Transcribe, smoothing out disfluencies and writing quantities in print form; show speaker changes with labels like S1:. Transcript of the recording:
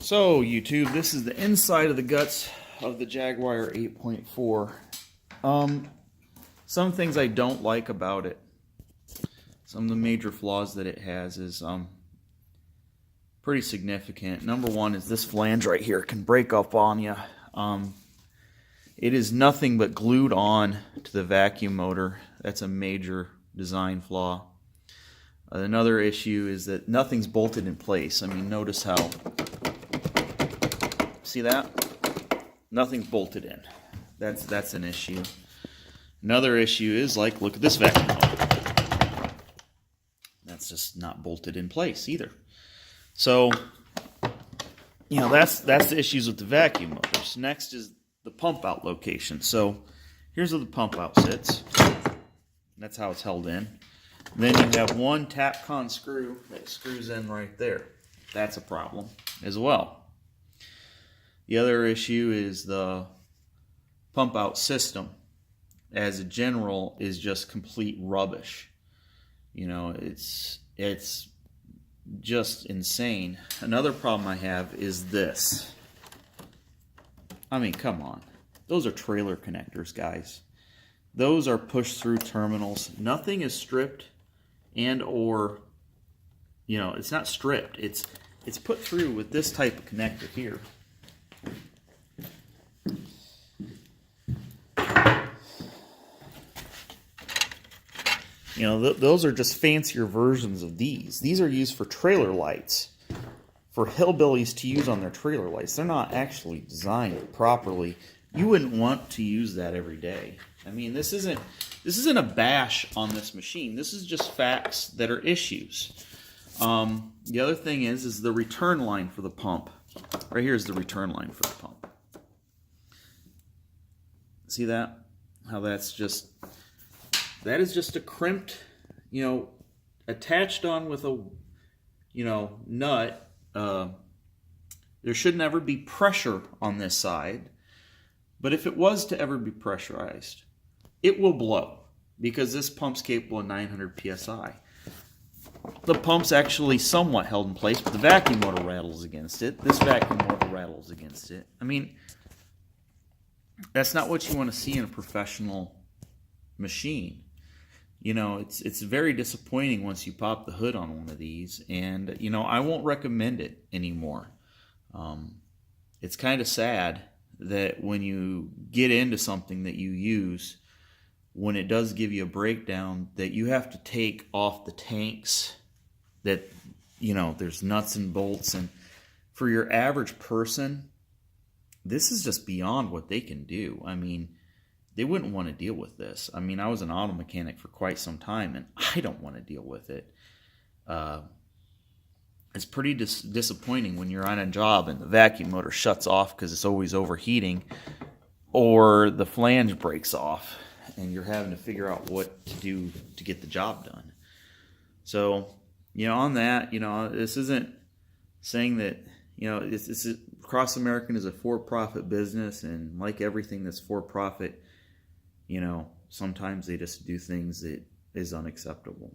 S1: So YouTube, this is the inside of the guts of the Jaguar 8.4. Some things I don't like about it. Some of the major flaws that it has is pretty significant. Number one is this flange right here can break up on you. It is nothing but glued on to the vacuum motor. That's a major design flaw. Another issue is that nothing's bolted in place. I mean, notice how, see that? Nothing's bolted in. That's an issue. Another issue is, like, look at this vacuum motor. That's just not bolted in place either. So, you know, that's the issues with the vacuum motors. Next is the pump out location. So here's where the pump out sits. That's how it's held in. Then you have one Tapcon screw that screws in right there. That's a problem as well. The other issue is the pump out system as a general is just complete rubbish. You know, it's just insane. Another problem I have is this. I mean, come on. Those are trailer connectors, guys. Those are push-through terminals. Nothing is stripped and or, you know, it's not stripped. It's put through with this type of connector here. You know, those are just fancier versions of these. These are used for trailer lights, for hillbillies to use on their trailer lights. They're not actually designed properly. You wouldn't want to use that every day. I mean, this isn't a bash on this machine. This is just facts that are issues. The other thing is the return line for the pump. Right here is the return line for the pump. See that? How that's just... That is just a crimped, you know, attached on with a, you know, nut. There should never be pressure on this side. But if it was to ever be pressurized, it will blow because this pump's capable of 900 psi. The pump's actually somewhat held in place, but the vacuum motor rattles against it. This vacuum motor rattles against it. I mean, that's not what you want to see in a professional machine. You know, it's very disappointing once you pop the hood on one of these, and, you know, I won't recommend it anymore. It's kind of sad that when you get into something that you use, when it does give you a breakdown, that you have to take off the tanks, that, you know, there's nuts and bolts, and for your average person, this is just beyond what they can do. I mean, they wouldn't want to deal with this. I mean, I was an auto mechanic for quite some time, and I don't want to deal with it. It's pretty disappointing when you're on a job and the vacuum motor shuts off because it's always overheating, or the flange breaks off, and you're having to figure out what to do to get the job done. So, you know, on that, you know, this isn't saying that, you know, Cross American is a for-profit business, and like everything that's for-profit, you know, sometimes they just do things that is unacceptable.